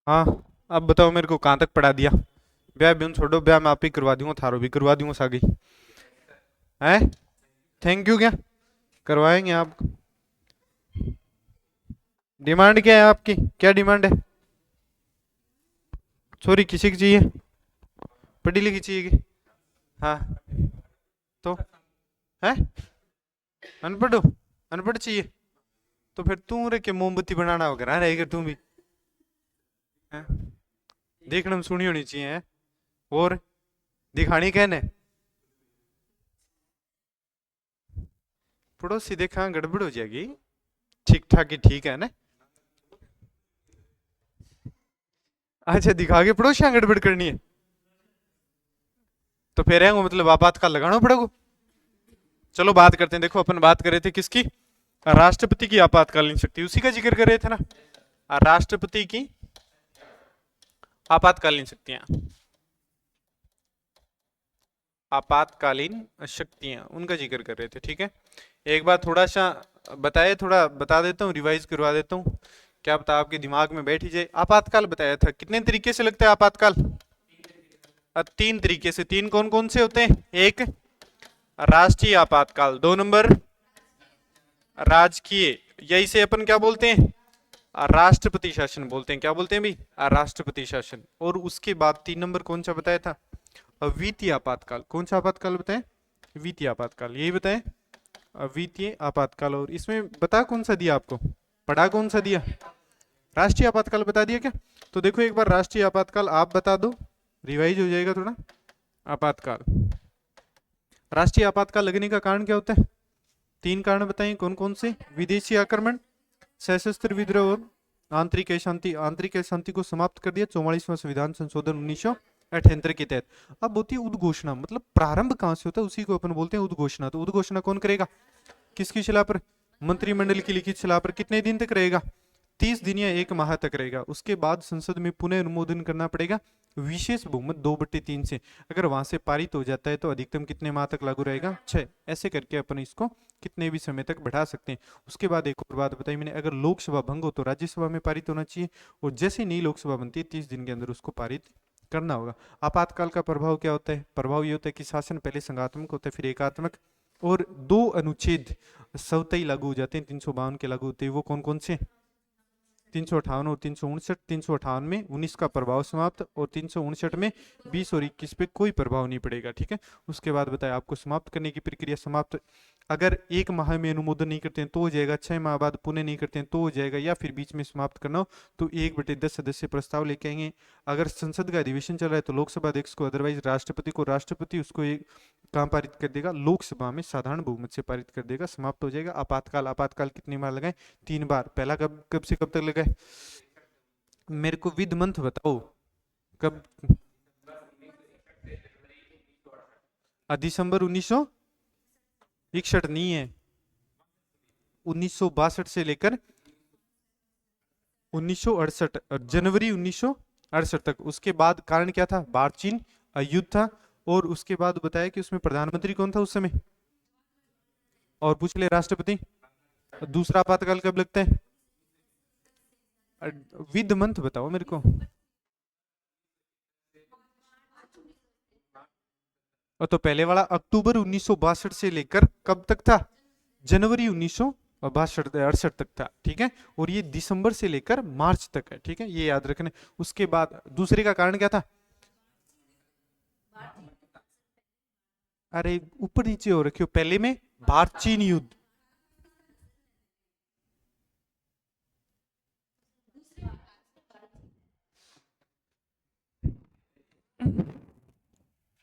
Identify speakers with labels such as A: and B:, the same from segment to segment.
A: हाँ, अब बताओ मेरे को कहाँ तक पढ़ा दिया। ब्याह ब्यून छोड़ो, ब्याह मैं आप ही करवा दूंगा, थारो भी करवा दूंगा सागी। है? थैंक यू क्या? करवाएंगे आप। डिमांड क्या है आपकी, क्या डिमांड है? सॉरी, किसी की चाहिए? पढ़ी लिखी चाहिए कि? हाँ। तो है? अनपढ़ हो? अनपढ़ चाहिए? तो फिर तू रे के मोमबत्ती बनाना वगैरह रहेगा तू भी। हैं? देखने में सुनी होनी चाहिए है? और दिखानी कहने? पड़ोसी देखा गड़बड़ हो जाएगी। ठीक ठाक ही ठीक है ना? अच्छा, दिखा के पड़ोसियां गड़बड़ करनी है? तो फिर है वो मतलब आपातकाल लगाना पड़ेगा। चलो बात करते हैं, देखो अपन बात कर रहे थे किसकी? राष्ट्रपति की आपातकालीन शक्ति, उसी का जिक्र कर रहे थे ना। राष्ट्रपति की आपातकालीन शक्तियां, आपातकालीन शक्तियां उनका जिक्र कर रहे थे, ठीक है। एक बार थोड़ा सा बताए, थोड़ा बता देता हूँ, रिवाइज करवा देता हूँ। क्या पता आपके दिमाग में बैठ ही जाए। आपातकाल बताया था, कितने तरीके से लगता है आपातकाल? तीन तरीके से। तीन कौन कौन से होते हैं? एक राष्ट्रीय आपातकाल, दो नंबर राजकीय, या इसे अपन क्या बोलते हैं? राष्ट्रपति शासन बोलते हैं। क्या बोलते हैं भाई? राष्ट्रपति शासन। और उसके बाद तीन नंबर कौन सा बताया था? अवित्तीय आपातकाल। कौन सा आपातकाल बताएं? वित्तीय आपातकाल, यही बताएं, अवित्तीय आपातकाल। और इसमें बता कौन सा दिया आपको? पढ़ा कौन सा दिया? राष्ट्रीय आपातकाल बता दिया क्या? तो देखो एक बार राष्ट्रीय आपातकाल आप बता दो, रिवाइज हो जाएगा थोड़ा। आपातकाल, राष्ट्रीय आपातकाल लगने का कारण क्या होता है? तीन कारण बताइए कौन कौन से? विदेशी आक्रमण, सशस्त्र विद्रोह और आंतरिक अशांति। आंतरिक अशांति को समाप्त कर दिया 44वां संविधान संशोधन 1978 के तहत। अब होती है उद्घोषणा, मतलब प्रारंभ कहां से होता है उसी को अपन बोलते हैं उद्घोषणा। तो उद्घोषणा कौन करेगा? किसकी सलाह पर? मंत्रिमंडल की लिखित सलाह पर। कितने दिन तक रहेगा? 30 दिन या एक माह तक रहेगा। उसके बाद संसद में पुनः अनुमोदन करना पड़ेगा विशेष बहुमत 2/3 से। अगर वहां से पारित हो जाता है तो अधिकतम कितने माह तक लागू रहेगा? 6। ऐसे करके अपन इसको कितने भी समय तक बढ़ा सकते हैं। उसके बाद एक और बात बताई मैंने, अगर लोकसभा भंग हो तो राज्यसभा में पारित होना चाहिए, और जैसे नई लोकसभा बनती है 30 दिन के अंदर उसको पारित करना होगा। आपातकाल का प्रभाव क्या होता है? प्रभाव ये होता है कि शासन पहले संघात्मक होता है, फिर एकात्मक, और दो अनुच्छेद स्वतः लागू हो जाते हैं, 352 के लागू होते हैं। वो कौन कौन से? 358 और 359। 358 में 19 का प्रभाव समाप्त, और 359 में 20 और 21 पे कोई प्रभाव नहीं पड़ेगा, ठीक है। उसके बाद बताया आपको समाप्त करने की प्रक्रिया। समाप्त अगर एक माह में अनुमोदन नहीं करते हैं तो हो जाएगा, 6 माह बाद पुनः नहीं करते हैं तो हो जाएगा, या फिर बीच में समाप्त करना हो तो 1/10 सदस्य प्रस्ताव लेके आएंगे। अगर संसद का अधिवेशन चल रहा है तो लोकसभा अध्यक्ष को, अदरवाइज राष्ट्रपति को, राष्ट्रपति उसको एक कहाँ पारित कर देगा? लोकसभा में साधारण बहुमत से पारित कर देगा, समाप्त हो जाएगा। आपातकाल, आपातकाल कितनी बार लगाए? 3 बार। पहला कब कब से कब तक लगाए? मेरे को विद मंथ बताओ कब। दिसंबर 1961 नहीं है, 1962 से लेकर 1968, जनवरी 1968 तक। उसके बाद कारण क्या था? भारत चीन युद्ध था। और उसके बाद बताया कि उसमें प्रधानमंत्री कौन था उस समय? और पूछ ले राष्ट्रपति। दूसरा आपातकाल कब लगता है? विद मंथ बताओ मेरे को। और तो पहले वाला अक्टूबर 1962 से लेकर कब तक था? जनवरी 1962 68 तक था, ठीक है। और ये दिसंबर से लेकर मार्च तक है, ठीक है, ये याद रखना। उसके बाद दूसरे का कारण क्या था? अरे ऊपर नीचे हो रखे हो, पहले में भारत चीन युद्ध।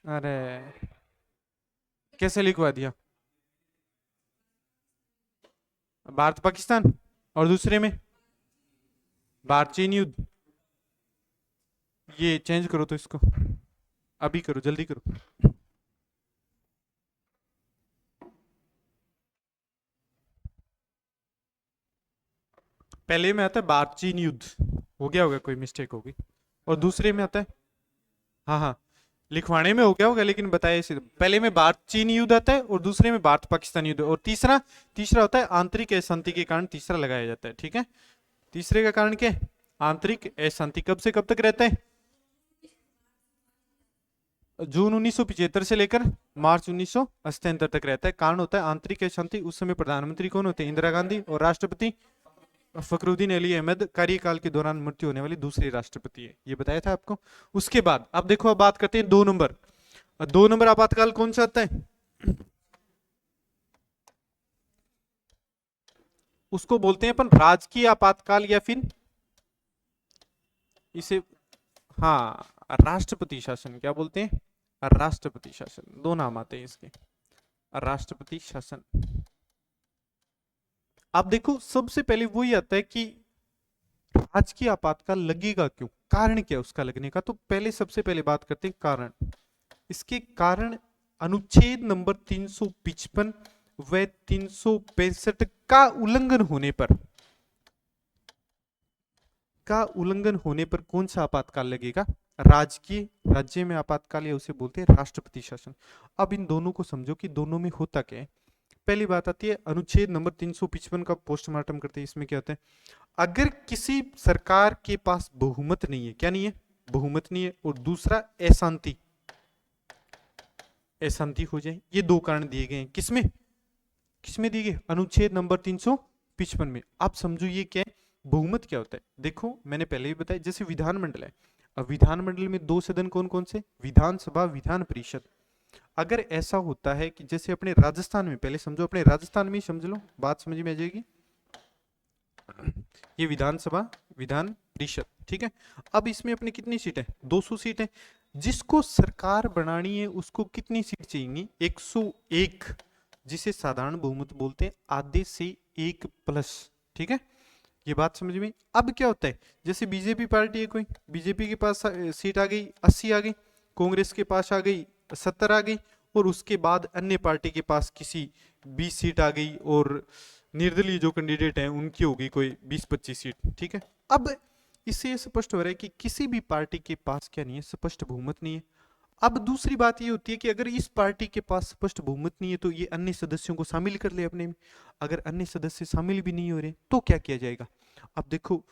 A: अरे कैसे लिखवा दिया? भारत पाकिस्तान, और दूसरे में भारत चीन युद्ध। ये चेंज करो तो इसको, अभी करो, जल्दी करो। पहले में आता है भारत चीन युद्ध, हो गया होगा, कोई मिस्टेक होगी। और दूसरे में आता है, हाँ हाँ, लिखवाने में हो गया होगा लेकिन बताया इसे। पहले में भारत चीन युद्ध आता है, और दूसरे में भारत पाकिस्तान युद्ध, और तीसरा, तीसरा होता है आंतरिक अशांति के कारण तीसरा लगाया जाता है, ठीक है। तीसरे का कारण क्या है? आंतरिक अशांति कब से कब तक रहता है? जून 1975 से लेकर मार्च 1978 तक रहता है। कारण होता है आंतरिक अशांति। उस समय प्रधानमंत्री कौन होते हैं? इंदिरा गांधी। और राष्ट्रपति फखरुद्दीन अली अहमद कार्यकाल के दौरान मृत्यु होने वाली दूसरी राष्ट्रपति है, ये बताया था आपको। उसके बाद अब देखो, अब बात करते हैं 2 नंबर। 2 नंबर आपातकाल कौन सा आता है? उसको बोलते हैं अपन राजकीय आपातकाल, या फिर इसे हाँ राष्ट्रपति शासन। क्या बोलते हैं? राष्ट्रपति शासन। 2 नाम आते हैं इसके, राष्ट्रपति शासन। अब देखो, सबसे पहले वही आता है कि राजकीय आपातकाल लगेगा क्यों, कारण क्या है उसका लगने का। तो पहले सबसे पहले बात करते हैं कारण। इसके कारण अनुच्छेद नंबर 355 व 365 का उल्लंघन होने पर कौन सा आपातकाल लगेगा? राजकीय, राज्य में आपातकाल, या उसे बोलते हैं राष्ट्रपति शासन। अब इन दोनों को समझो कि दोनों में होता क्या है। पहली बात आती है अनुच्छेद नंबर 355 का पोस्टमार्टम करते हैं। इसमें क्या होता है? अगर किसी सरकार के पास बहुमत नहीं है, क्या नहीं है? बहुमत नहीं है, और दूसरा अशांति हो जाए, ये 2 कारण दिए गए हैं। किसमें दिए गए? अनुच्छेद नंबर 355 में। आप समझो ये क्या है, बहुमत क्या होता है। देखो मैंने पहले भी बताया, जैसे विधानमंडल है, अब विधानमंडल में 2 सदन कौन कौन से? विधानसभा, विधान परिषद। अगर ऐसा होता है कि जैसे अपने राजस्थान में, पहले समझो अपने राजस्थान में समझ लो, बात समझ में आ जाएगी। ये विधानसभा, विधान परिषद, ठीक है। अब इसमें अपने कितनी सीट है? 200 सीट है। जिसको सरकार बनानी है उसको कितनी सीट चाहिए? 101, जिसे साधारण बहुमत बोलते हैं, आधे से 1 प्लस, ठीक है। ये बात समझ में। अब क्या होता है, जैसे बीजेपी पार्टी है कोई, बीजेपी के पास सीट आ गई 80 आ गई, कांग्रेस के पास आ गई 70 आ गई, और उसके बाद अन्य पार्टी के पास किसी 20 सीट आ गई, और निर्दलीय जो कैंडिडेट हैं उनकी होगी कोई 20-25 सीट, ठीक है। अब इससे ये स्पष्ट हो रहा है कि किसी भी पार्टी के पास क्या नहीं है? स्पष्ट बहुमत नहीं है। अब दूसरी बात ये होती है कि अगर इस पार्टी के पास स्पष्ट बहुमत नहीं है तो ये अन्य सदस्यों को शामिल कर ले अपने में। अगर अन्य सदस्य शामिल भी नहीं हो रहे तो क्या किया जाएगा? अब देखो,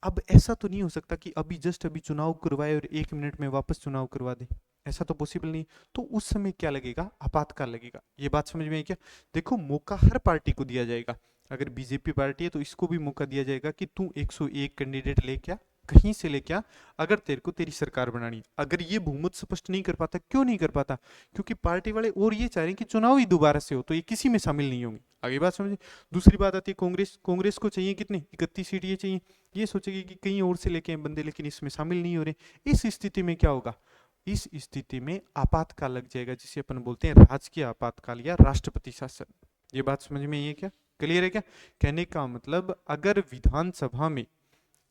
A: अब ऐसा तो नहीं हो सकता कि अभी चुनाव करवाए और 1 मिनट में वापस चुनाव करवा दे, ऐसा तो पॉसिबल नहीं। तो उस समय क्या लगेगा? आपातकाल लगेगा। ये बात समझ में आई क्या? देखो, मौका हर पार्टी को दिया जाएगा। अगर बीजेपी पार्टी है तो इसको भी मौका दिया जाएगा कि तू 101 कैंडिडेट लेके आ, कहीं से लेके आ, अगर तेरे को तेरी सरकार बनानी। अगर ये बहुमत स्पष्ट नहीं कर पाता, क्यों नहीं कर पाता? क्योंकि पार्टी वाले और ये चाह रहे हैं कि चुनाव ही दोबारा से हो, तो ये किसी में शामिल नहीं होंगे। आगे बात समझे। दूसरी बात आती है कांग्रेस को चाहिए कितने? 31 सीट ये चाहिए। ये सोचेगी कि कहीं और से लेके बंदे, लेकिन इसमें शामिल नहीं हो रहे। इस स्थिति में क्या होगा? इस स्थिति में आपातकाल लग जाएगा, जिसे अपन बोलते हैं राजकीय आपातकाल या राष्ट्रपति शासन। ये बात समझ में आई है क्या? क्लियर है क्या? कहने का मतलब, अगर विधानसभा में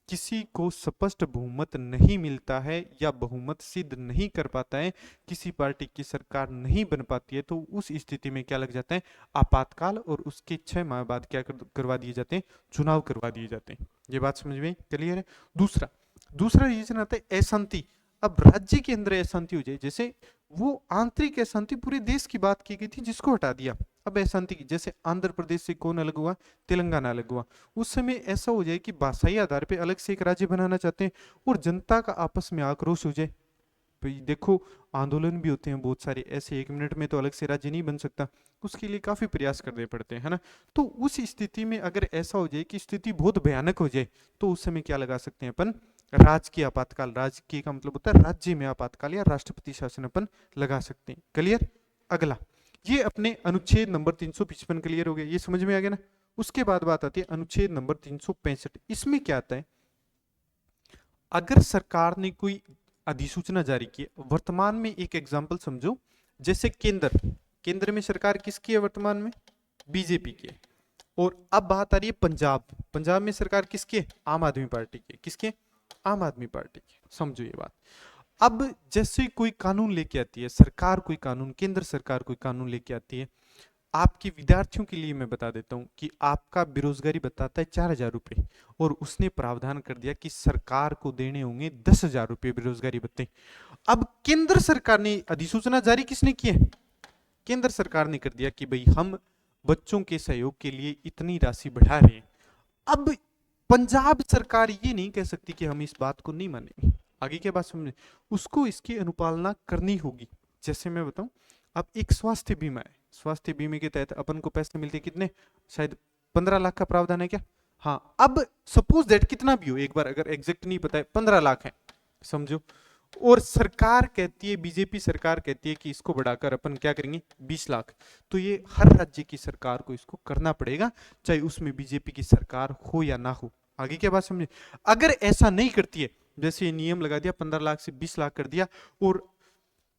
A: किसी को स्पष्ट बहुमत नहीं मिलता है या बहुमत सिद्ध नहीं कर पाता है, किसी पार्टी की सरकार नहीं बन पाती है, तो उस स्थिति में क्या लग जाता है? आपातकाल। और उसके 6 माह बाद क्या करवा दिए जाते हैं? चुनाव करवा दिए जाते हैं। ये बात समझ में क्लियर है? दूसरा रीजन आता है अशांति। अब राज्य के अंदर अशांति हो जाए, जैसे वो आंतरिक अशांति पूरे देश की बात की गई थी, जिसको हटा दिया। अब अशांति की, जैसे आंध्र प्रदेश से कौन अलग हुआ? तेलंगाना अलग हुआ। उस समय ऐसा हो जाए कि भाषाई आधार पे अलग से एक राज्य बनाना चाहते हैं, और जनता का आपस में आक्रोश हो जाए। भाई देखो, आंदोलन भी होते हैं बहुत सारे ऐसे, 1 मिनट में तो अलग से राज्य नहीं बन सकता, उसके लिए काफी प्रयास करने पड़ते हैं, है ना। तो उस स्थिति में अगर ऐसा हो जाए कि स्थिति बहुत भयानक हो जाए, तो उस समय क्या लगा सकते हैं अपन? राजकीय आपातकाल। राजकीय का मतलब होता है राज्य में आपातकाल या राष्ट्रपति शासन अपन लगा सकते हैं। क्लियर? अगला, ये अपने अनुच्छेद नंबर 355 क्लियर हो गया, ये समझ में आ गया ना। उसके बाद बात आती है अनुच्छेद नंबर 365। इसमें क्या आता है? अगर सरकार ने कोई अधिसूचना जारी की, वर्तमान में एक एग्जांपल समझो, जैसे केंद्र में सरकार किसकी है वर्तमान में? बीजेपी की है। और अब बात आ रही है पंजाब में सरकार किसकी है? आम आदमी पार्टी की। किसकी? आम आदमी पार्टी की। समझो ये बात। अब जैसे कोई कानून लेके आती है सरकार, कोई कानून, केंद्र सरकार कोई कानून लेके आती है, आपके विद्यार्थियों के लिए मैं बता देता हूं कि आपका बेरोजगारी बताता है 4,000 रुपए, और उसने प्रावधान कर दिया कि सरकार को देने होंगे 10,000 रुपए बेरोजगारी भत्ते। अब केंद्र सरकार ने अधिसूचना जारी किसने की है? केंद्र सरकार ने कर दिया कि भाई हम बच्चों के सहयोग के लिए इतनी राशि बढ़ा रहे हैं। अब पंजाब सरकार ये नहीं कह सकती कि हम इस बात को नहीं मानेंगे। आगे क्या बात समझे, उसको इसकी अनुपालना करनी होगी। जैसे मैं बताऊं, अब एक स्वास्थ्य बीमा है, स्वास्थ्य बीमे के तहत अपन को पैसे मिलते कितने, शायद 15 लाख का प्रावधान है क्या। हाँ, अब सपोज दैट कितना भी हो, एक बार अगर एग्जैक्ट नहीं पता है, 15 लाख है समझो, और सरकार कहती है, बीजेपी सरकार कहती है कि इसको बढ़ाकर अपन क्या करेंगे 20 लाख, तो ये हर राज्य की सरकार को इसको करना पड़ेगा, चाहे उसमें बीजेपी की सरकार हो या ना हो। आगे क्या बात समझे। अगर ऐसा नहीं करती है, जैसे ये नियम लगा दिया 15 लाख से 20 लाख कर दिया, और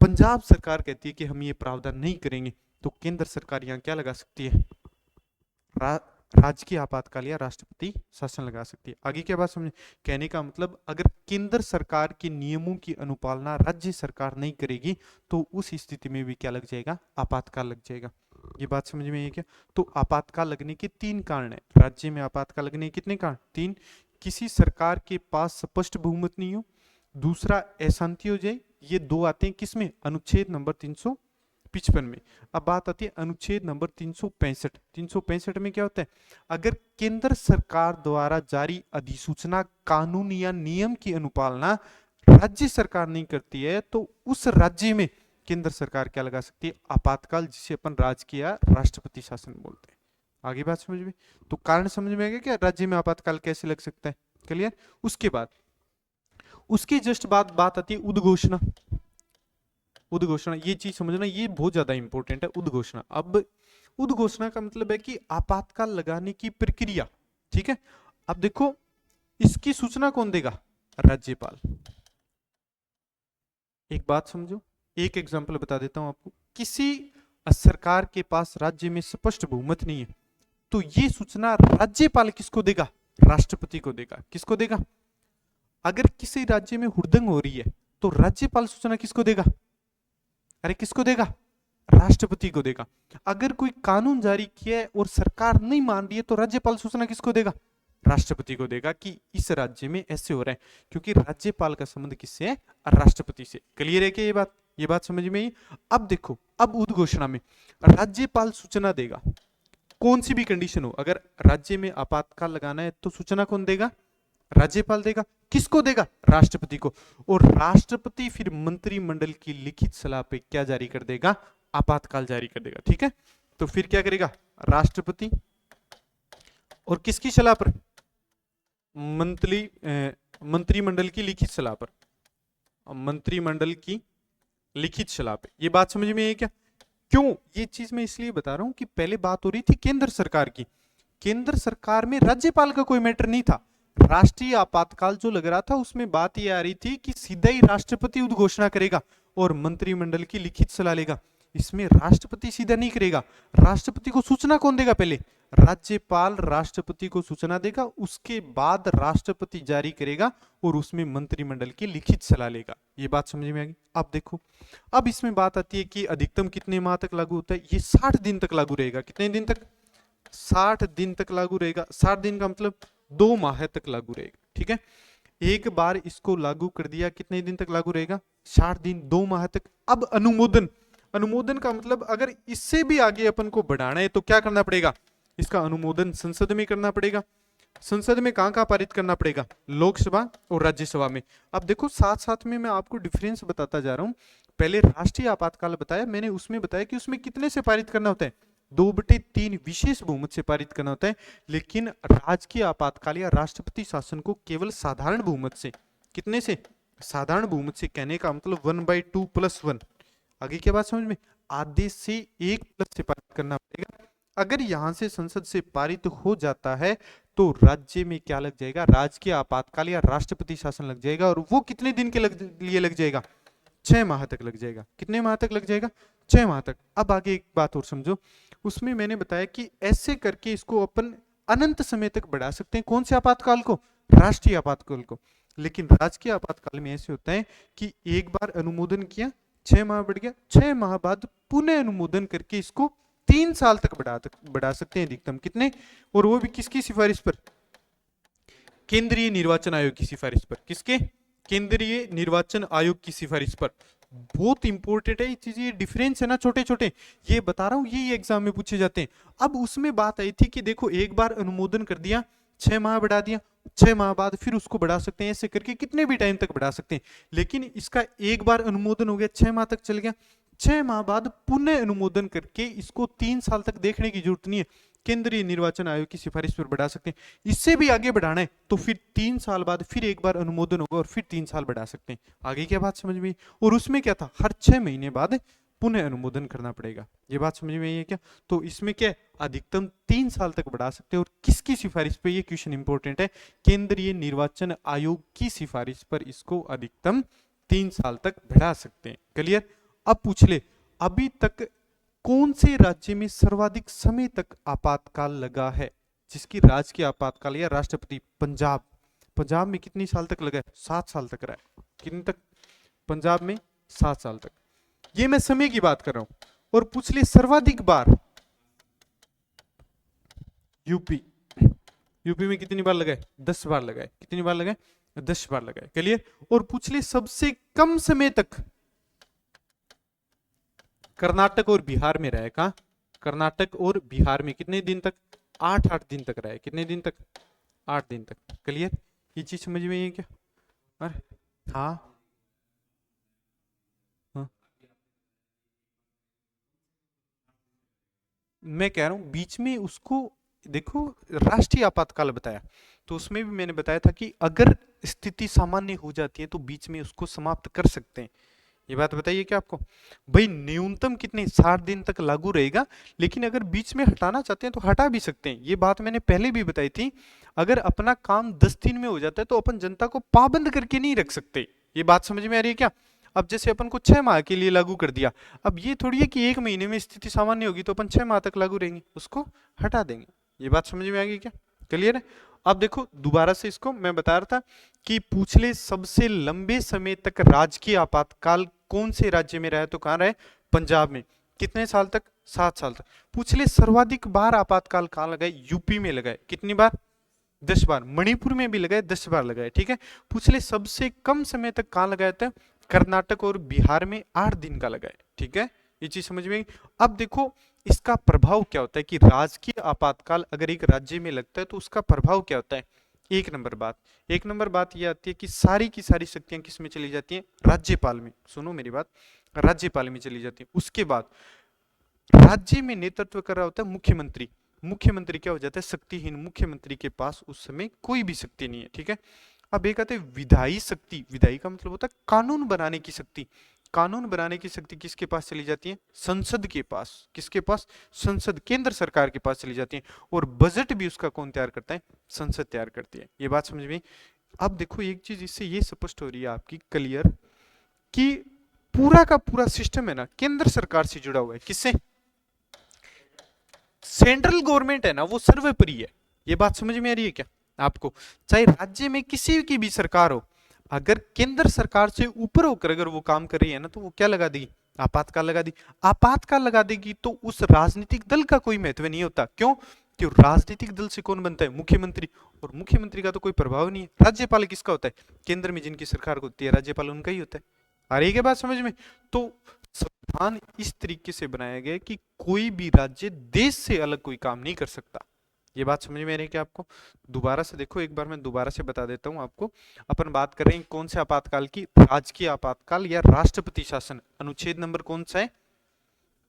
A: पंजाब सरकार कहती है कि हम ये प्रावधान नहीं करेंगे, तो केंद्र सरकार यहाँ क्या लगा सकती है, राजकीय आपातकाल या राष्ट्रपति शासन लगा सकती है। आगे क्या बात समझे, कहने का मतलब अगर केंद्र सरकार के नियमों की अनुपालना राज्य सरकार नहीं करेगी, तो उस स्थिति में भी क्या लग जाएगा, आपातकाल लग जाएगा। ये बात समझ में आई क्या। तो आपातकाल लगने के 3 कारण है, राज्य में आपातकाल लगने के कितने कारण, 3। किसी सरकार के पास स्पष्ट बहुमत नहीं हो, दूसरा अशांति हो जाए, ये 2 आते हैं किसमें, अनुच्छेद नंबर 355 में। अब बात आती है अनुच्छेद नंबर 365। 365 में क्या होता है, अगर केंद्र सरकार द्वारा जारी अधिसूचना, कानून या नियम की अनुपालना राज्य सरकार नहीं करती है, तो उस राज्य में केंद्र सरकार क्या लगा सकती है, आपातकाल, जिसे अपन राजकीय या राष्ट्रपति शासन बोलते हैं। आगे बात समझ में, तो कारण समझ में आ गया क्या, राज्य में आपातकाल कैसे लग सकता है, क्लियर। उसके बाद, उसके जस्ट बाद बात आती है उद्घोषणा। उद्घोषणा, ये चीज समझना, ये बहुत ज्यादा इंपॉर्टेंट है, उद्घोषणा। अब उद्घोषणा का मतलब है कि आपातकाल लगाने की प्रक्रिया, ठीक है। अब देखो, इसकी सूचना कौन देगा, राज्यपाल। एक बात समझो, एक एग्जांपल बता देता हूं आपको, किसी सरकार के पास राज्य में स्पष्ट बहुमत नहीं है, तो ये सूचना राज्यपाल किसको देगा, राष्ट्रपति को देगा। किसको देगा, अगर किसी राज्य में हुड़दंग हो रही है, तो राज्यपाल सूचना किसको देगा, अरे किसको देगा, राष्ट्रपति को देगा। अगर कोई कानून जारी किया है और सरकार नहीं मान रही है, तो राज्यपाल सूचना किसको देगा, राष्ट्रपति को देगा कि इस राज्य में ऐसे हो रहा है, क्योंकि राज्यपाल का संबंध किससे है, राष्ट्रपति से। क्लियर है कि ये बात समझ में आई। अब देखो, अब उद्घोषणा में राज्यपाल सूचना देगा, कौन सी भी कंडीशन हो, अगर राज्य में आपातकाल लगाना है तो सूचना कौन देगा, राज्यपाल देगा। किसको देगा, राष्ट्रपति को। और राष्ट्रपति फिर मंत्रिमंडल की लिखित सलाह पे क्या जारी कर देगा, आपातकाल जारी कर देगा, ठीक है। तो फिर क्या करेगा, राष्ट्रपति, और किसकी सलाह पर, मंत्रिमंडल की लिखित सलाह पर, मंत्रिमंडल की लिखित सलाह पे। ये बात समझ में आई क्या। क्यों, ये चीज मैं इसलिए बता रहा हूं कि पहले बात हो रही थी केंद्र सरकार की, केंद्र सरकार में राज्यपाल का कोई मैटर नहीं था। राष्ट्रीय आपातकाल जो लग रहा था, उसमें बात ये आ रही थी कि सीधा ही राष्ट्रपति उद्घोषणा करेगा और मंत्रिमंडल की लिखित सलाह लेगा। इसमें राष्ट्रपति सीधा नहीं करेगा, राष्ट्रपति को सूचना कौन देगा, पहले राज्यपाल राष्ट्रपति को सूचना देगा, उसके बाद राष्ट्रपति जारी करेगा और उसमें मंत्रिमंडल की लिखित सलाह लेगा। ये बात समझ में आ गई। अब देखो, अब इसमें बात आती है कि अधिकतम कितने माह तक लागू होता है, ये 60 दिन तक लागू रहेगा। कितने दिन तक, 60 दिन तक लागू रहेगा। 60 दिन का मतलब 2 माह तक लागू रहेगा, ठीक है। एक बार इसको लागू कर दिया, कितने दिन तक लागू रहेगा, 60 दिन, 2 माह तक। अब अनुमोदन, अनुमोदन का मतलब अगर इससे भी आगे अपन को बढ़ाना है तो क्या करना पड़ेगा, इसका अनुमोदन संसद में करना पड़ेगा। संसद में कहां कहां पारित करना पड़ेगा, लोकसभा और राज्यसभा में। अब देखो, साथ साथ में मैं आपको डिफरेंस बताता जा रहा हूं। पहले राष्ट्रीय आपातकाल बताया मैंने, उसमें बताया कि उसमें कितने से पारित करना होता है, 2/3 विशेष बहुमत से पारित करना होता है। लेकिन राजकीय आपातकाल या राष्ट्रपति शासन को केवल साधारण बहुमत से, कितने से, साधारण बहुमत से। कहने का मतलब 1/2 + 1। आगे क्या बात समझ में, आधे से 1+ से पारित करना पड़ेगा। अगर यहां से संसद से पारित हो जाता है तो राज्य में क्या लग जाएगा, राजकीय आपातकाल या राष्ट्रपति शासन लग जाएगा, और वो कितने दिन के लिए लग जाएगा, 6 माह तक लग जाएगा। कितने माह तक लग जाएगा, 6 माह तक। अब आगे एक बात और समझो, उसमें मैंने बताया कि ऐसे करके इसको अपन अनंत समय तक बढ़ा सकते हैं। कौन से आपातकाल को, राष्ट्रीय आपातकाल को। लेकिन राजकीय आपातकाल में ऐसे होता है कि एक बार अनुमोदन किया, 6 माह बढ़ गया, 6 माह बाद पुनः अनुमोदन करके इसको 3 साल तक बढ़ा सकते हैं अधिकतम। कितने, और वो भी किसकी सिफारिश पर, केंद्रीय निर्वाचन आयोग की सिफारिश पर। किसके, केंद्रीय निर्वाचन आयोग की सिफारिश पर। बहुत इंपॉर्टेंट है ये चीज, ये डिफरेंस है ना छोटे छोटे, ये बता रहा हूं, ये एग्जाम में पूछे जाते हैं। अब उसमें बात आई थी कि देखो, एक बार अनुमोदन कर दिया 6 माह बढ़ा दिया, 6 माह बाद फिर उसको बढ़ा सकते हैं, ऐसे करके कितने भी टाइम तक बढ़ा सकते हैं। लेकिन इसका एक बार अनुमोदन हो गया, 6 माह तक चल गया, 6 माह बाद पुनः अनुमोदन करके इसको 3 साल तक देखने की जरूरत नहीं है, केंद्रीय निर्वाचन आयोग की सिफारिश पर बढ़ा सकते हैं। इससे भी आगे बढ़ाना है तो फिर 3 साल बाद फिर एक बार अनुमोदन होगा और फिर 3 साल बढ़ा सकते हैं। आगे क्या बात समझ में आई? और उसमें क्या था, हर 6 महीने बाद पुनः अनुमोदन करना पड़ेगा। ये बात समझ में आई है क्या? तो इसमें क्या है, अधिकतम 3 साल तक बढ़ा सकते हैं। और किसकी सिफारिश पे, ये क्वेश्चन इंपॉर्टेंट है, केंद्रीय निर्वाचन आयोग की सिफारिश पर इसको अधिकतम 3 साल तक बढ़ा सकते हैं। क्लियर? अब पूछ ले, अभी तक कौन से राज्य में सर्वाधिक समय तक आपातकाल लगा है, जिसकी राजकीय आपातकाल या राष्ट्रपति? पंजाब। पंजाब में कितनी साल तक लगा है? 7 साल तक रहा है। कितने तक? पंजाब में 7 साल तक। ये मैं समय की बात कर रहा हूं। और पूछ ले सर्वाधिक बार, यूपी। यूपी में कितनी बार लगाए? 10 बार लगाए। कितनी बार लगाए? 10 बार लगाए। क्लियर? और पूछ ले सबसे कम समय तक, कर्नाटक और बिहार में रहे। कहा? कर्नाटक और बिहार में कितने दिन तक? 8 दिन तक रहे। कितने दिन तक? 8 दिन तक। क्लियर? ये चीज समझ में है क्या? अरे हाँ, हाँ। मैं कह रहा हूं बीच में उसको देखो, राष्ट्रीय आपातकाल बताया तो उसमें भी मैंने बताया था कि अगर स्थिति सामान्य हो जाती है तो बीच में उसको समाप्त कर सकते हैं। ये बात बताइए क्या आपको? भाई न्यूनतम कितने? 60 दिन तक लागू रहेगा, लेकिन अगर बीच में हटाना चाहते हैं तो हटा भी सकते हैं। ये बात मैंने पहले भी बताई थी। अगर अपना काम 10 दिन में हो जाता है तो अपन जनता को पाबंद करके नहीं रख सकते। ये बात समझ में आ रही है क्या? अब जैसे अपन को 6 माह के लिए लागू कर दिया, अब ये थोड़ी है कि 1 महीने में स्थिति सामान्य होगी तो अपन 6 माह तक लागू रहेंगे, उसको हटा देंगे। ये बात समझ में आ गई क्या? क्लियर है? अब देखो दोबारा से, इसको मैं बता रहा था कि पूछ ले सबसे लंबे समय तक राजकीय आपातकाल कौन से राज्य में रहा? तो कहां रहे? पंजाब में। कितने साल तक? 7 साल तक। पूछ ले सर्वाधिक बार आपातकाल कहां लगाए? यूपी में लगाए। कितनी बार? 10 बार। मणिपुर में भी लगाए, 10 बार लगाए। ठीक है? पूछ ले सबसे कम समय तक कहां लगाया था? कर्नाटक और बिहार में 8 दिन का लगाए। ठीक है? ये चीज समझ में आई? अब देखो इसका प्रभाव क्या होता है कि राजकीय आपातकाल अगर एक राज्य में लगता है तो उसका प्रभाव क्या होता है? एक नंबर बात यह आती है कि सारी की सारी शक्तियां किस में चली जाती हैं? राज्यपाल में। सुनो मेरी बात, राज्यपाल में चली जाती है। उसके बाद राज्य में नेतृत्व कर रहा होता है मुख्यमंत्री। मुख्यमंत्री क्या हो जाता है? शक्तिहीन। मुख्यमंत्री के पास उस समय कोई भी शक्ति नहीं है। ठीक है? अब एक आते हैं विधायी शक्ति। विधायी का मतलब होता है कानून बनाने की शक्ति। कानून बनाने की शक्ति किसके पास चली जाती है? संसद के पास। किसके पास? संसद, केंद्र सरकार के पास चली जाती है। और बजट भी उसका कौन तैयार करता है? संसद तैयार करती है। ये बात समझ में? अब देखो एक चीज इससे ये स्पष्ट हो रही है आपकी क्लियर, कि पूरा का पूरा सिस्टम है ना केंद्र सरकार से जुड़ा हुआ है। किससे? सेंट्रल गवर्नमेंट है ना, वो सर्वोपरि है। ये बात समझ में आ रही है क्या आपको? चाहे राज्य में किसी की भी सरकार हो, अगर केंद्र सरकार से ऊपर होकर अगर वो काम कर रही है ना, तो वो क्या लगा देगी? आपातकाल लगा दी। आपातकाल लगा देगी तो उस राजनीतिक दल का कोई महत्व नहीं होता। क्यों? क्यों? राजनीतिक दल से कौन बनता है? मुख्यमंत्री। और मुख्यमंत्री का तो कोई प्रभाव नहीं है। राज्यपाल किसका होता है? केंद्र में जिनकी सरकार होती है, राज्यपाल उनका ही होता है। आ रही है बात समझ में? तो संविधान इस तरीके से बनाया गया कि कोई भी राज्य देश से अलग कोई काम नहीं कर सकता। ये बात समझ में आ रही है क्या आपको? दोबारा से देखो, एक बार मैं दोबारा से बता देता हूं आपको। अपन बात कर रहे हैं कौन से आपातकाल की? राजकीय आपातकाल या राष्ट्रपति शासन। अनुच्छेद नंबर कौन सा है?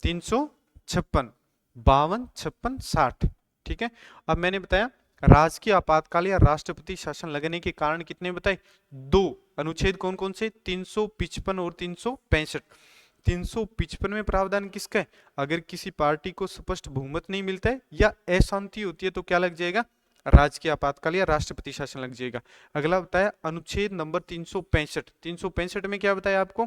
A: 356, 52, 56, 60। ठीक है? अब मैंने बताया राजकीय आपातकाल या राष्ट्रपति शासन लगने के कारण कितने बताए? 2 अनुच्छेद। कौन कौन से? 355 और 365। 355 में प्रावधान किसका है? अगर किसी पार्टी को स्पष्ट बहुमत नहीं मिलता है या अशांति होती है तो क्या लग जाएगा? राजकीय आपातकाल या राष्ट्रपति शासन लग जाएगा। अगला बताया अनुच्छेद नंबर 365। 365 में क्या बताया आपको?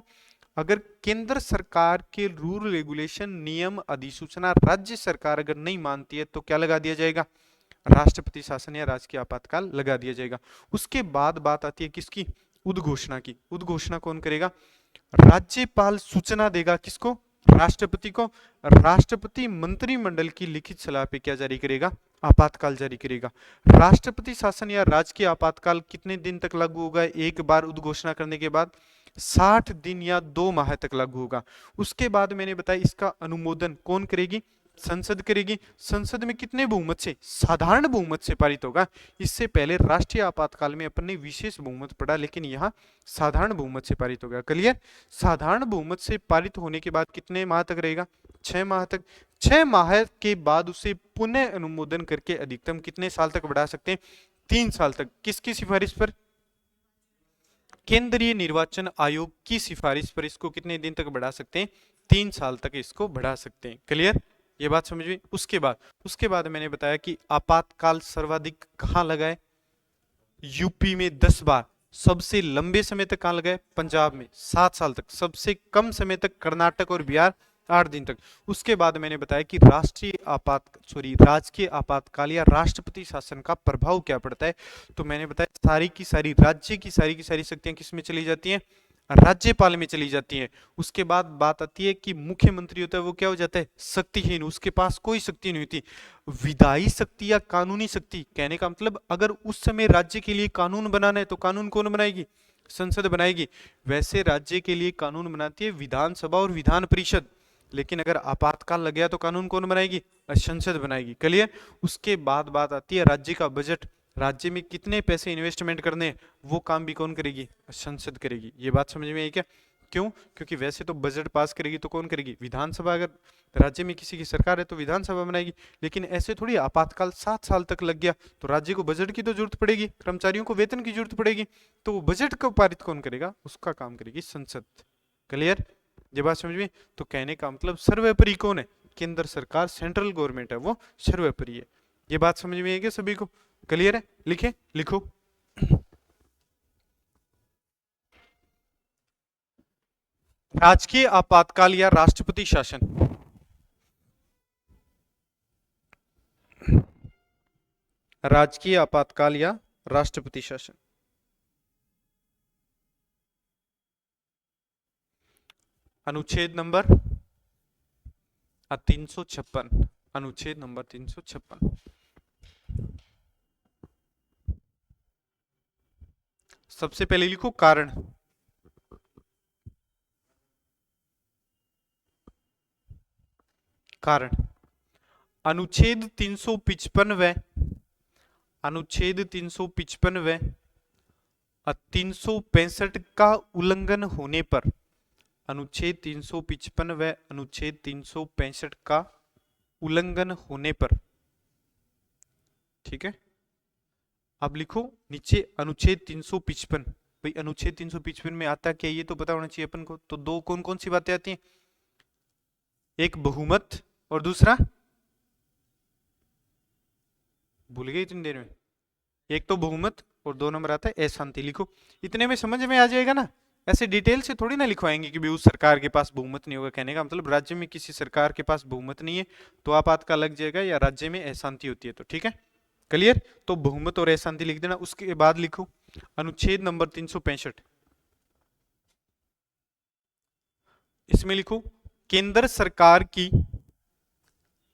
A: अगर केंद्र सरकार के रूल रेगुलेशन नियम अधिसूचना राज्य सरकार अगर नहीं मानती है तो क्या लगा दिया जाएगा? राष्ट्रपति शासन या राजकीय आपातकाल लगा दिया जाएगा। उसके बाद बात आती है किसकी? उद्घोषणा की। उद्घोषणा कौन करेगा? राज्यपाल सूचना देगा। किसको? राष्ट्रपति को। राष्ट्रपति मंत्रिमंडल की लिखित सलाह पे क्या जारी करेगा? आपातकाल जारी करेगा। राष्ट्रपति शासन या राजकीय आपातकाल कितने दिन तक लागू होगा? एक बार उद्घोषणा करने के बाद 60 दिन या 2 माह तक लागू होगा। उसके बाद मैंने बताया इसका अनुमोदन कौन करेगी? संसद करेगी। संसद में कितने बहुमत से? साधारण बहुमत से पारित होगा। इससे पहले राष्ट्रीय आपातकाल में अपन ने विशेष बहुमत पढ़ा, लेकिन यहाँ साधारण बहुमत से पारित होगा। क्लियर? साधारण बहुमत से पारित होने के बाद कितने माह तक रहेगा? 6 माह तक। 6 माह के बाद उसे पुनः अनुमोदन करके अधिकतम कितने साल तक बढ़ा सकते हैं? 3 साल तक। किसकी सिफारिश पर? केंद्रीय निर्वाचन आयोग की सिफारिश पर इसको कितने दिन तक बढ़ा सकते हैं? 3 साल तक इसको बढ़ा सकते हैं। क्लियर? ये बात समझ में? उसके बाद मैंने बताया कि आपातकाल सर्वाधिक कहां लगा है? यूपी में 10 बार। सबसे लंबे समय तक कहां लगा है? पंजाब में 7 साल तक। सबसे कम समय तक कर्नाटक और बिहार 8 दिन तक। उसके बाद मैंने बताया कि राजकीय आपातकाल या राष्ट्रपति शासन का प्रभाव क्या पड़ता है। तो मैंने बताया सारी की सारी राज्य की सारी शक्तियां किस में चली जाती हैं? राज्यपाल में चली जाती है। उसके बाद बात आती है कि मुख्यमंत्री होता है वो क्या हो जाता है? शक्तिहीन, उसके पास कोई शक्ति नहीं होती। विधायी शक्ति या कानूनी शक्ति, कहने का मतलब अगर उस समय राज्य के लिए कानून बनाना है तो कानून कौन बनाएगी? संसद बनाएगी। वैसे राज्य के लिए कानून बनाती है विधानसभा और विधान परिषद, लेकिन अगर आपातकाल लग गया तो कानून कौन बनाएगी? संसद बनाएगी। क्लियर? उसके बाद बात आती है राज्य का बजट। राज्य में कितने पैसे इन्वेस्टमेंट करने हैं वो काम भी कौन करेगी? संसद करेगी। ये बात समझ में आई क्या? क्यों? क्योंकि वैसे तो बजट पास करेगी तो कौन करेगी? विधानसभा। अगर राज्य में किसी की सरकार है तो विधानसभा बनाएगी। लेकिन ऐसे थोड़ी आपातकाल 7 साल तक लग गया तो राज्य को बजट की तो जरूरत पड़ेगी, कर्मचारियों को वेतन की जरूरत पड़ेगी, तो बजट को पारित कौन करेगा? उसका काम करेगी संसद। क्लियर? ये बात समझ में? तो कहने का मतलब सर्वोपरि कौन है? केंद्र सरकार, सेंट्रल गवर्नमेंट है वो सर्वोपरि है। ये बात समझ में आई क्या सभी को? क्लियर है? लिखे? लिखो। राजकीय आपातकाल या राष्ट्रपति शासन। राजकीय आपातकाल या राष्ट्रपति शासन। अनुच्छेद नंबर 356। अनुच्छेद नंबर 356। सबसे पहले लिखो कारण। कारण अनुच्छेद 355 व अनुच्छेद 355 व 365 का उल्लंघन होने पर, अनुच्छेद 355 व अनुच्छेद 365 का उल्लंघन होने पर, ठीक है? अब लिखो नीचे अनुच्छेद 355। भाई अनुच्छेद 355 में आता क्या ये तो पता होना चाहिए अपन को। तो दो कौन कौन सी बातें आती हैं? एक बहुमत और दूसरा, भूल गए इतनी देर में। एक तो बहुमत और 2 नंबर आता है अशांति। लिखो, इतने में समझ में आ जाएगा ना। ऐसे डिटेल से थोड़ी ना लिखवाएंगे कि भी उस सरकार के पास बहुमत नहीं होगा। कहने का मतलब राज्य में किसी सरकार के पास बहुमत नहीं है तो आपातकाल लग जाएगा, या राज्य में अशांति होती है तो। ठीक है? क्लियर? तो बहुमत और अशांति लिख देना। उसके बाद लिखो अनुच्छेद नंबर 365। इसमें लिखो केंद्र सरकार की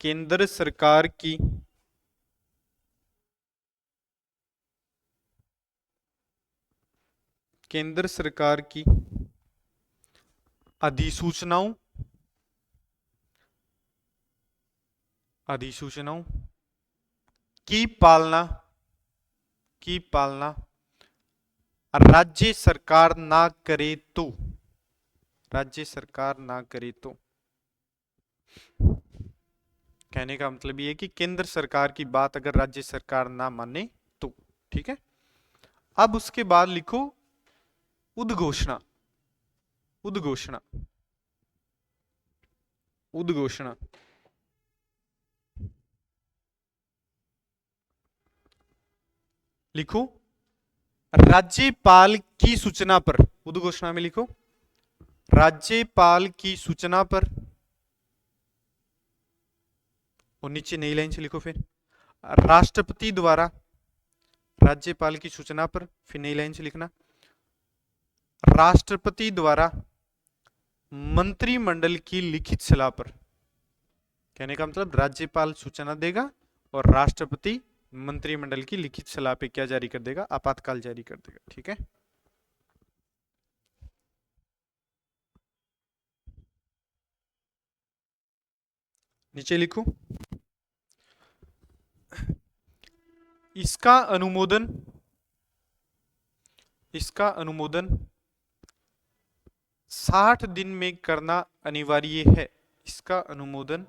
A: केंद्र सरकार की केंद्र सरकार की अधिसूचनाओं अधिसूचनाओं की पालना राज्य सरकार ना करे तो, राज्य सरकार ना करे तो, कहने का मतलब ये है कि केंद्र सरकार की बात अगर राज्य सरकार ना माने तो। ठीक है? अब उसके बाद लिखो उद्घोषणा। उद्घोषणा उद्घोषणा लिखो राज्यपाल की सूचना पर। उद्घोषणा में लिखो राज्यपाल की सूचना पर, और नीचे नई लाइन से लिखो फिर राष्ट्रपति द्वारा, राज्यपाल की सूचना पर, फिर नई लाइन से लिखना राष्ट्रपति द्वारा मंत्रिमंडल की लिखित सलाह पर। कहने का मतलब राज्यपाल सूचना देगा और राष्ट्रपति मंत्रिमंडल की लिखित सलाह पे क्या जारी कर देगा? आपातकाल जारी कर देगा। ठीक है? नीचे लिखो, इसका अनुमोदन 60 दिन में करना अनिवार्य है। इसका अनुमोदन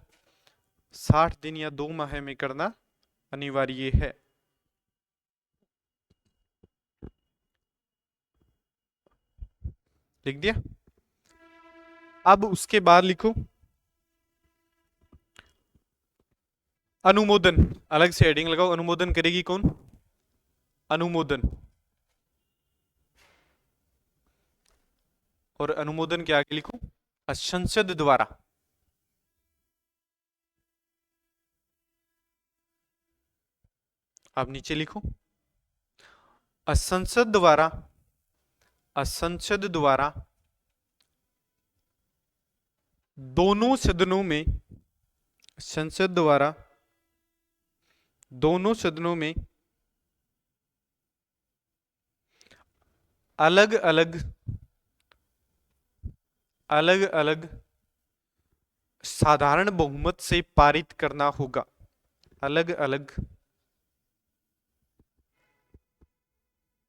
A: 60 दिन या 2 माह में करना अनिवार्य है। लिख दिया। अब उसके बाद लिखो अनुमोदन, अलग से हेडिंग लगाओ। अनुमोदन करेगी कौन? अनुमोदन। और अनुमोदन के आगे लिखो संसद द्वारा। अब नीचे लिखो संसद द्वारा दोनों सदनों में, संसद द्वारा दोनों सदनों में अलग अलग साधारण बहुमत से पारित करना होगा। अलग अलग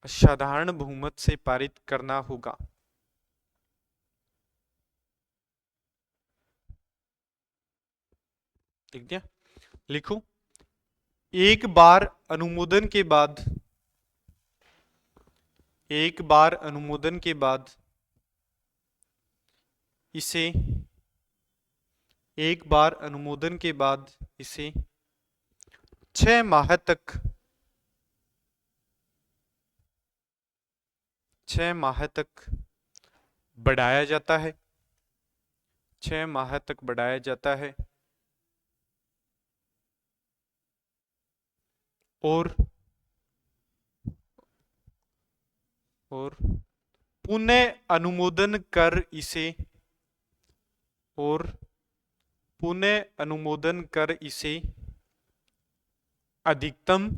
A: साधारण बहुमत से पारित करना होगा। लिख दिया। लिखो एक बार अनुमोदन के बाद इसे 6 माह तक बढ़ाया जाता है। 6 माह तक बढ़ाया जाता है और पुनः अनुमोदन कर इसे अधिकतम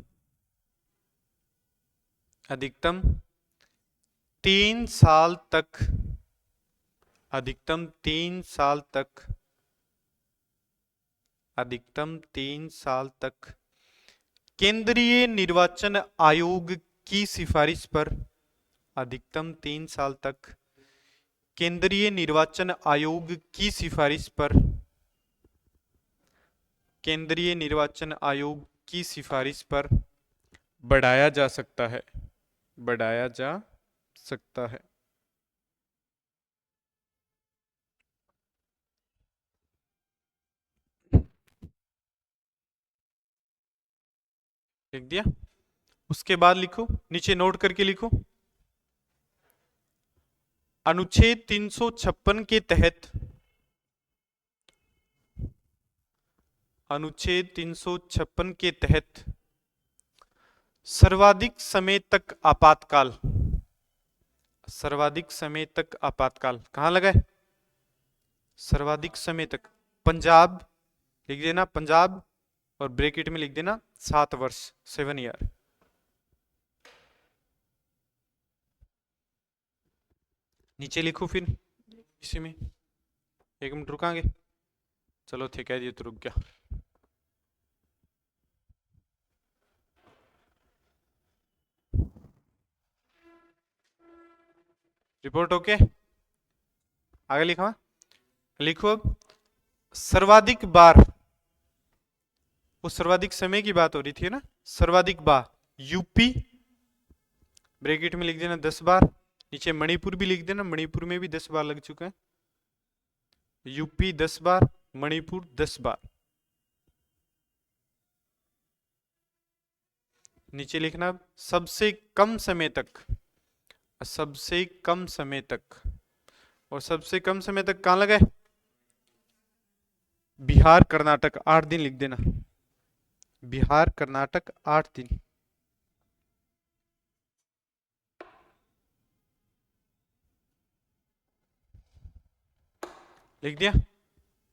A: 3 साल तक केंद्रीय निर्वाचन आयोग की सिफारिश पर, अधिकतम 3 साल तक केंद्रीय निर्वाचन आयोग की सिफारिश पर बढ़ाया जा सकता है। लिख दिया। उसके बाद लिखो, नीचे नोट करके लिखो अनुच्छेद 356 के तहत, अनुच्छेद 356 के तहत सर्वाधिक समय तक आपातकाल कहां लगा है? सर्वाधिक समय तक पंजाब लिख देना, पंजाब, और ब्रैकेट में लिख देना 7 वर्ष, 7 ईयर। नीचे लिखो फिर इसी में, 1 मिनट रुकांगे। चलो ठीक है, ये तो रुक गया। Report okay? आगे लिखा, लिखो अब सर्वाधिक बार, वो सर्वाधिक समय की बात हो रही थी ना, सर्वाधिक बार यूपी, ब्रैकेट में लिख देना 10 बार। नीचे मणिपुर भी लिख देना, मणिपुर में भी 10 बार लग चुका है। यूपी 10 बार, मणिपुर 10 बार। नीचे लिखना सबसे कम समय तक, और सबसे कम समय तक कहां लगा है? बिहार कर्नाटक 8 दिन लिख देना, बिहार कर्नाटक 8 दिन। लिख दिया।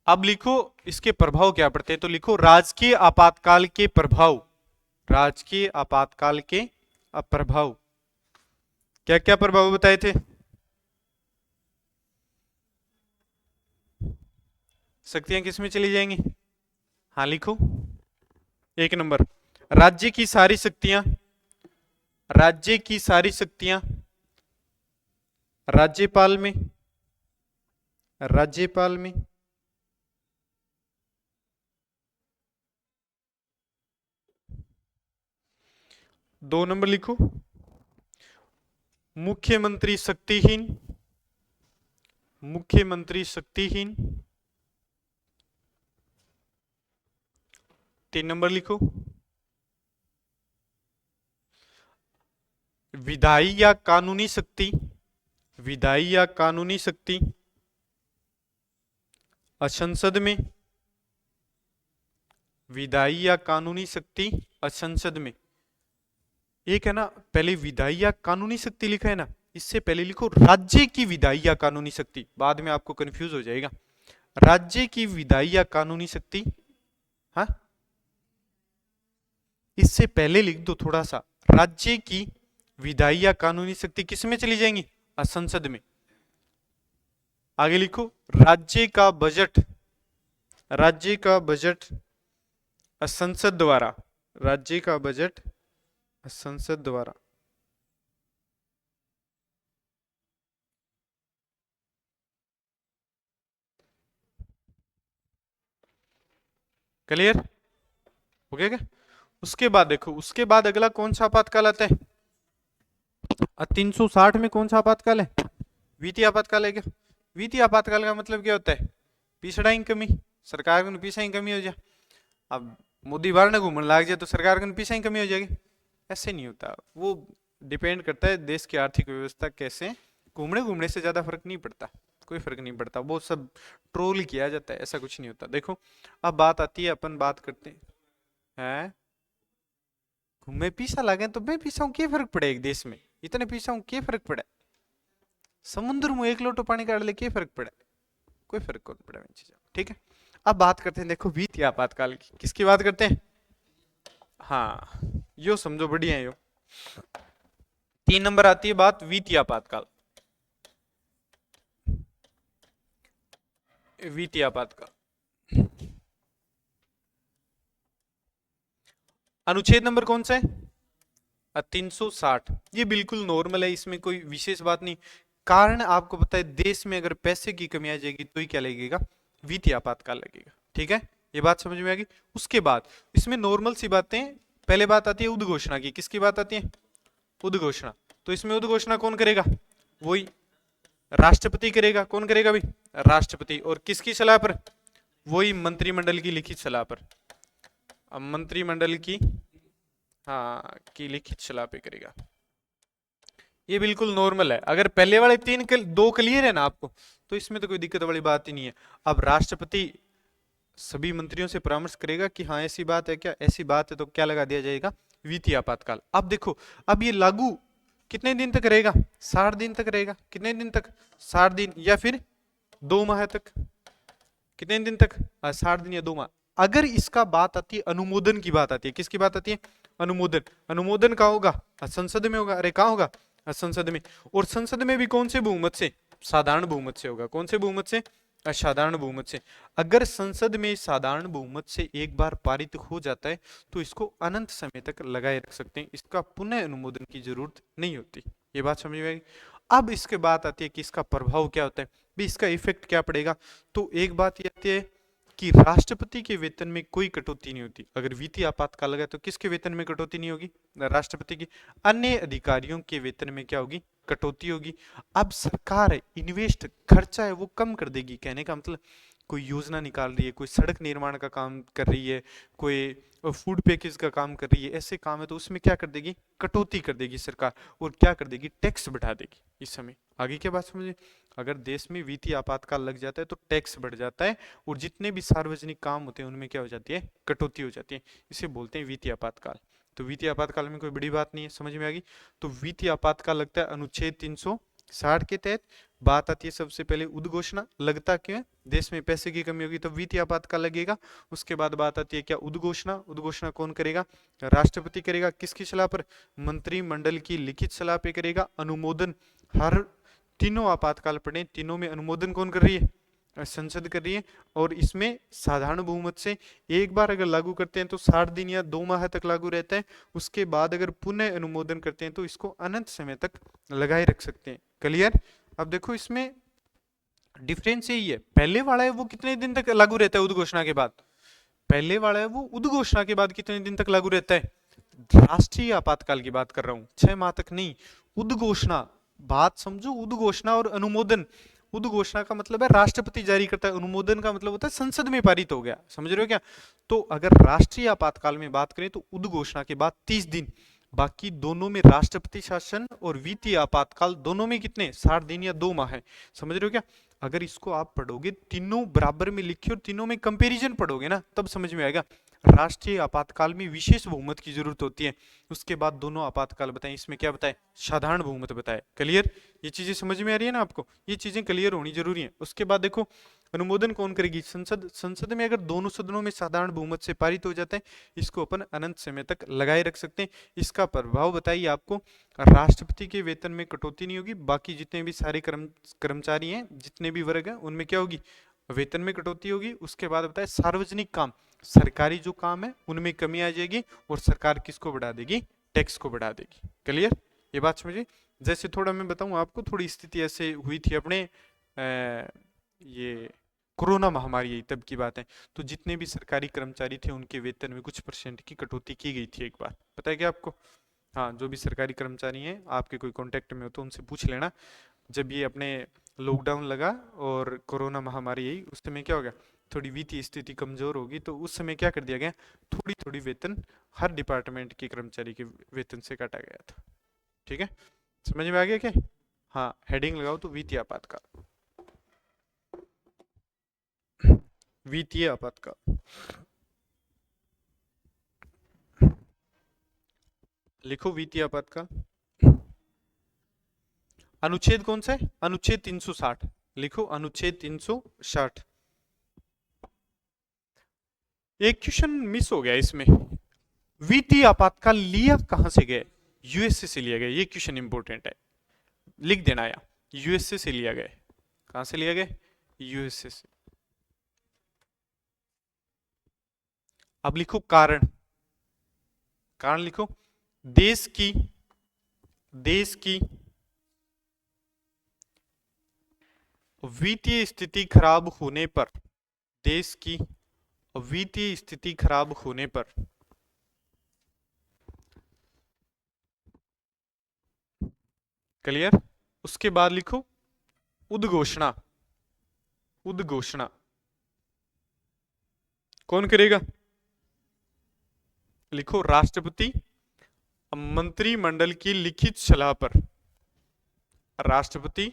A: अब लिखो इसके प्रभाव क्या पड़ते हैं, तो लिखो राजकीय आपातकाल के प्रभाव, राजकीय आपातकाल के प्रभाव। क्या क्या प्रभाव बताए थे? शक्तियां किस में चली जाएंगी? हाँ लिखो। एक नंबर, राज्य की सारी शक्तियां, राज्य की सारी शक्तियां राज्यपाल में, राज्यपाल में। दो नंबर लिखो, मुख्यमंत्री शक्तिहीन, मुख्यमंत्री शक्तिहीन। तीन नंबर लिखो, विधायी या कानूनी शक्ति, विधायी या कानूनी शक्ति असंसद में, विधायी या कानूनी शक्ति असंसद में। एक है ना, पहले विधायी या कानूनी शक्ति लिखा है ना, इससे पहले लिखो राज्य की विधायी या कानूनी शक्ति, बाद में आपको कंफ्यूज हो जाएगा। राज्य की विधायी या कानूनी शक्ति, हाँ इससे पहले लिख दो थोड़ा सा, राज्य की विधायी या कानूनी शक्ति किस में चली जाएंगी, संसद में। आगे लिखो, राज्य का बजट, राज्य का बजट संसद द्वारा, राज्य का बजट संसद द्वारा। क्लियर हो गया क्या? उसके बाद देखो, उसके बाद अगला कौन सा आपातकाल आता है? 360 में कौन सा आपातकाल है? वित्तीय आपातकाल है क्या? वित्तीय आपातकाल का मतलब क्या होता है? पिछड़ा की कमी, सरकार को पीछा की कमी हो जाए। अब मोदी बाहर ना घूमने लग जाए तो सरकार को पीछा की कमी हो जाएगी, ऐसे नहीं होता। वो डिपेंड करता है देश की आर्थिक व्यवस्था कैसे, घूमने घूमने से ज्यादा फर्क नहीं पड़ता, कोई फर्क नहीं पड़ता, वो सब ट्रोल किया जाता है, ऐसा कुछ नहीं होता। देखो अब बात आती है, अपन बात करते हैं घूमे पीछा लगे तो मैं पीछा हूँ, क्या फर्क पड़े एक देश में, इतने पीछा हूँ क्या फर्क पड़ा? समुद्र में एक लोटो पानी काट ले क्या फर्क पड़ा? कोई फर्क नहीं पड़ा चीज। ठीक है, अब बात करते हैं देखो वित्तीय आपातकाल की। किसकी बात करते हैं? हाँ यो समझो, बढ़िया है यो। 3 नंबर आती है बात वित्तीय आपातकाल, वित्तीय आपातकाल। अनुच्छेद नंबर कौन सा है? 360। ये बिल्कुल नॉर्मल है, इसमें कोई विशेष बात नहीं। कारण आपको पता है, देश में अगर पैसे की कमी आ जाएगी तो ही क्या लगेगा? वित्तीय आपातकाल लगेगा। ठीक है, ये बात समझ में आ गई। उसके बाद इसमें नॉर्मल सी बातें, पहले बात आती है उद्घोषणा की। किसकी बात आती है? उद्घोषणा। तो इसमें उद्घोषणा कौन करेगा? वही राष्ट्रपति करेगा। कौन करेगा भाई? राष्ट्रपति। और किसकी सलाह पर? वही मंत्रिमंडल की लिखित सलाह पर। अब मंत्रिमंडल की, हाँ की लिखित सलाह पे करेगा। ये बिल्कुल नॉर्मल है। अगर पहले वाले दो क्लियर है ना आपको, तो इसमें तो कोई दिक्कत वाली बात ही नहीं है। अब राष्ट्रपति सभी मंत्रियों से परामर्श करेगा कि हाँ ऐसी बात है क्या, ऐसी बात है तो क्या लगा दिया जाएगा? वित्तीय आपातकाल। अब देखो, अब ये लागू कितने दिन तक रहेगा? 60 दिन तक रहेगा। कितने दिन तक? 60 दिन, या फिर 2 माह तक। कितने दिन तक? 60 दिन या 2 माह। अगर इसका बात आती है, अनुमोदन की बात आती है, किसकी बात आती है? अनुमोदन। अनुमोदन कहाँ होगा? संसद में होगा। अरे कहाँ होगा? संसद में। और संसद में भी कौन से बहुमत से? साधारण बहुमत से होगा। कौन से बहुमत से? असाधारण बहुमत से। अगर संसद में साधारण बहुमत से एक बार पारित हो जाता है तो इसको अनंत समय तक लगाए रख सकते हैं, इसका पुनः अनुमोदन की जरूरत नहीं होती। ये बात समझ में आई? अब इसके बात आती है कि इसका प्रभाव क्या होता है, भी इसका इफेक्ट क्या पड़ेगा। तो एक बात ये आती है कि राष्ट्रपति के वेतन में कोई कटौती नहीं होती। अगर वित्तीय आपातकाल लगा तो किसके वेतन में कटौती नहीं होगी? राष्ट्रपति की। अन्य अधिकारियों के वेतन में क्या होगी? कटौती होगी। अब सरकार इन्वेस्ट, खर्चा है वो कम कर देगी। कहने का मतलब कोई योजना निकाल रही है, कोई सड़क निर्माण का काम कर रही है, कोई फूड पैकेज का काम कर रही है, ऐसे काम है तो उसमें क्या कर देगी? कटौती कर देगी सरकार। और क्या कर देगी? टैक्स बढ़ा देगी। इस समय आगे क्या बात समझे? अगर देश में वित्तीय आपातकाल लग जाता है तो टैक्स बढ़ जाता है और जितने भी सार्वजनिक काम होते हैं उनमें क्या हो जाती है? कटौती हो जाती है। इसे बोलते हैं वित्तीय आपातकाल। तो वित्तीय आपातकाल में कोई बड़ी बात नहीं है, समझ में आ गई? तो वित्तीय आपातकाल लगता है अनुच्छेद 360 के तहत। बात आती है सबसे पहले उद्घोषणा। लगता क्यों है? देश में पैसे की कमी होगी तो वित्तीय आपातकाल लगेगा। उसके बाद बात आती है क्या? उद्घोषणा। उद्घोषणा कौन करेगा? राष्ट्रपति करेगा। किसकी सलाह पर? मंत्रिमंडल की लिखित सलाह पे करेगा। अनुमोदन, हर तीनों आपातकाल पड़े, तीनों में अनुमोदन कौन कर रही है? संसद कर रही है, और इसमें साधारण बहुमत से एक बार अगर लागू करते हैं तो 60 दिन या 2 माह तक लागू रहता है। उसके बाद अगर पुनः अनुमोदन करते हैं तो इसको अनंत समय तक लगाए रख सकते हैं। क्लियर? अब देखो इसमें डिफरेंस यही है, पहले वाला है वो कितने दिन तक लागू रहता है उद्घोषणा के बाद, पहले वाला है वो उद्घोषणा के बाद कितने दिन तक लागू रहता है। राष्ट्रीय आपातकाल की बात कर रहा हूं, 6 माह तक नहीं। उद्घोषणा, बात समझो, उद्घोषणा और अनुमोदन। उद्घोषणा का मतलब है राष्ट्रपति जारी करता है, अनुमोदन का मतलब होता है संसद में पारित हो गया, समझ रहे हो क्या? तो अगर राष्ट्रीय आपातकाल में बात करें तो उद्घोषणा के बाद 30 दिन, बाकी दोनों में राष्ट्रपति शासन और वित्तीय आपातकाल दोनों में कितने, 60 दिन या 2 माह है, समझ रहे हो क्या? अगर इसको आप पढ़ोगे, तीनों बराबर में लिखे और तीनों में कंपैरिजन पढ़ोगे ना, तब समझ में आएगा। राष्ट्रीय आपातकाल में विशेष बहुमत की जरूरत होती है, उसके बाद दोनों आपातकाल बताएं, इसमें क्या बताए, साधारण बहुमत बताए। क्लियर? ये चीजें समझ में आ रही है ना आपको? ये चीजें क्लियर होनी जरूरी है। उसके बाद देखो अनुमोदन कौन करेगी, संसद। संसद में अगर दोनों सदनों में साधारण बहुमत से पारित हो जाता है, इसको अपन अनंत समय तक लगाए रख सकते हैं। इसका प्रभाव बताइए आपको, राष्ट्रपति के वेतन में कटौती नहीं होगी, बाकी जितने भी सारे कर्मचारी हैं, जितने भी वर्ग हैं, उनमें क्या होगी, वेतन में कटौती होगी। उसके बाद बताए सार्वजनिक काम, सरकारी जो काम है उनमें कमी आ जाएगी, और सरकार किसको बढ़ा देगी, टैक्स को बढ़ा देगी। क्लियर? ये बात समझिए। जैसे थोड़ा मैं बताऊं आपको, थोड़ी स्थिति ऐसे हुई थी अपने ये कोरोना महामारी आई तब की बात है, तो जितने भी सरकारी कर्मचारी थे उनके वेतन में कुछ परसेंट की कटौती की गई थी एक बार, पता है क्या आपको? हाँ, जो भी सरकारी कर्मचारी हैं, आपके कोई कांटेक्ट में हो तो उनसे पूछ लेना। जब ये अपने लॉकडाउन लगा और कोरोना महामारी आई, उस समय क्या हो गया, थोड़ी वित्तीय स्थिति कमजोर होगी, तो उस समय क्या कर दिया गया, थोड़ी थोड़ी वेतन हर डिपार्टमेंट के कर्मचारी के वेतन से काटा गया था। ठीक है? समझ में आ गया क्या? हाँ, हेडिंग लगाओ तो वित्तीय आपातकाल। वित्तीय आपातकाल लिखो, वित्तीय आपातकाल। अनुच्छेद कौन सा है, अनुच्छेद 360 लिखो, अनुच्छेद 360। एक क्वेश्चन मिस हो गया इसमें, वित्तीय आपातकाल लिया कहां से गया, यूएसए से लिया गया, ये क्वेश्चन इंपॉर्टेंट है, लिख देना या यूएसए से लिया गया। कहां से लिया गया, यूएसए से। अब लिखो कारण, कारण लिखो, देश की, देश की वित्तीय स्थिति खराब होने पर, देश की वित्तीय स्थिति खराब होने पर क्लियर? उसके बाद लिखो उद्घोषणा, उद्घोषणा कौन करेगा, लिखो राष्ट्रपति मंत्रिमंडल की लिखित सलाह पर, राष्ट्रपति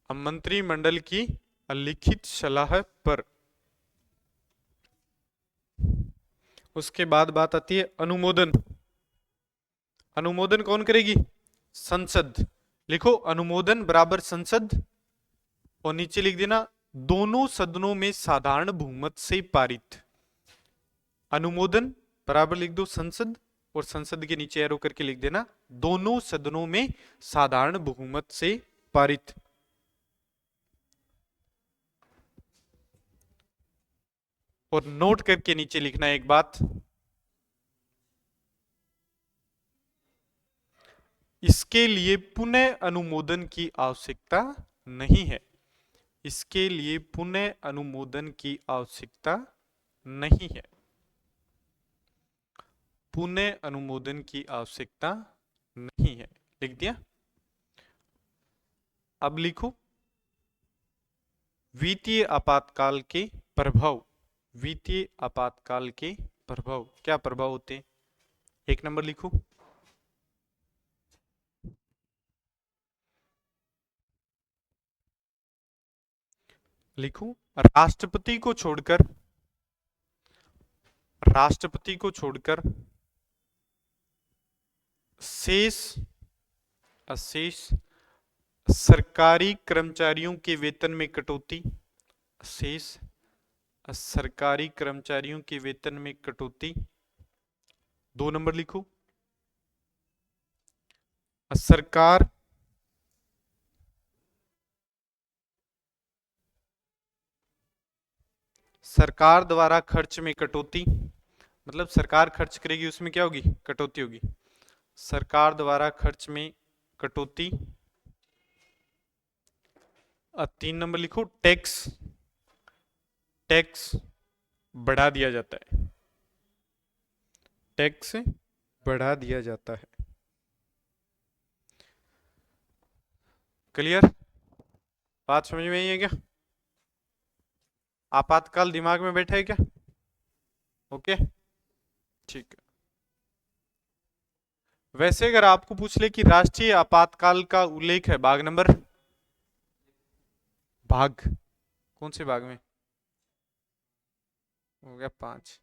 A: मंत्रिमंडल की लिखित सलाह पर। उसके बाद बात आती है अनुमोदन, अनुमोदन कौन करेगी, संसद। लिखो अनुमोदन बराबर संसद, और नीचे लिख देना दोनों सदनों में साधारण बहुमत से पारित। अनुमोदन बराबर लिख दो संसद, और संसद के नीचे एरो करके लिख देना दोनों सदनों में साधारण बहुमत से पारित। और नोट करके नीचे लिखना एक बात, इसके लिए पुनः अनुमोदन की आवश्यकता नहीं है, इसके लिए पुनः अनुमोदन की आवश्यकता नहीं है, पुनः अनुमोदन की आवश्यकता नहीं है, लिख दिया। अब लिखो वित्तीय आपातकाल के प्रभाव, वित्तीय आपातकाल के प्रभाव, क्या प्रभाव होते हैं, 1 नंबर लिखो, लिखो राष्ट्रपति को छोड़कर, राष्ट्रपति को छोड़कर शेष, अशेष सरकारी कर्मचारियों के वेतन में कटौती, शेष सरकारी कर्मचारियों के वेतन में कटौती। 2 नंबर लिखो सरकार, सरकार द्वारा खर्च में कटौती, मतलब सरकार खर्च करेगी उसमें क्या होगी, कटौती होगी। सरकार द्वारा खर्च में कटौती। 3 नंबर लिखो, टैक्स, टैक्स बढ़ा दिया जाता है, टैक्स बढ़ा दिया जाता है। क्लियर, बात समझ में आई है क्या? आपातकाल दिमाग में बैठा है क्या? ओके ठीक है। वैसे अगर आपको पूछ ले कि राष्ट्रीय आपातकाल का उल्लेख है भाग नंबर, भाग कौन से भाग में? हो गया 5।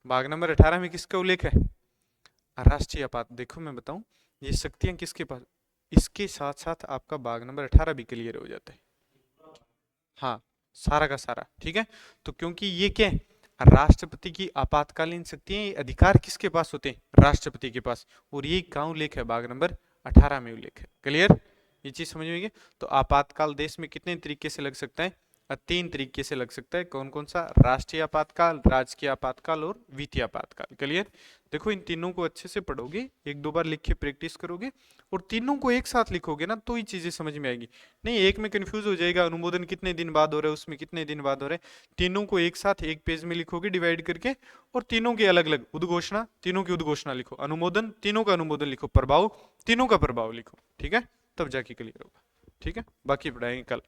A: भाग नंबर 18 में किसका उल्लेख है? राष्ट्रीय आपात। देखो मैं बताऊं, ये शक्तियां किसके पास, इसके साथ साथ आपका भाग नंबर 18 भी क्लियर हो जाता है। हाँ, सारा का सारा ठीक है। तो क्योंकि ये क्या है, राष्ट्रपति की आपातकालीन शक्तियां, ये अधिकार किसके पास होते हैं? राष्ट्रपति के पास। और ये कहाँ उल्लेख है? भाग नंबर 18 में उल्लेख है। क्लियर, ये चीज समझ में आई? तो आपातकाल देश में कितने तरीके से लग सकता है? 3 तरीके से लग सकता है। कौन कौन सा? राष्ट्रीय आपातकाल, राजकीय आपातकाल और वित्तीय आपातकाल। क्लियर, देखो इन तीनों को अच्छे से पढ़ोगे, एक दो बार लिख के प्रैक्टिस करोगे और तीनों को एक साथ लिखोगे ना, तो ही चीजें समझ में आएगी। नहीं एक में कंफ्यूज हो जाएगा, अनुमोदन कितने दिन बाद हो रहा है, उसमें कितने दिन बाद हो रहा है। तीनों को एक साथ एक पेज में लिखोगे डिवाइड करके, और तीनों के अलग अलग उद्घोषणा, तीनों की उद्घोषणा लिखो, अनुमोदन तीनों का अनुमोदन लिखो, प्रभाव तीनों का प्रभाव लिखो, ठीक है, तब जाके क्लियर होगा। ठीक है, बाकी पढ़ाएंगे कल।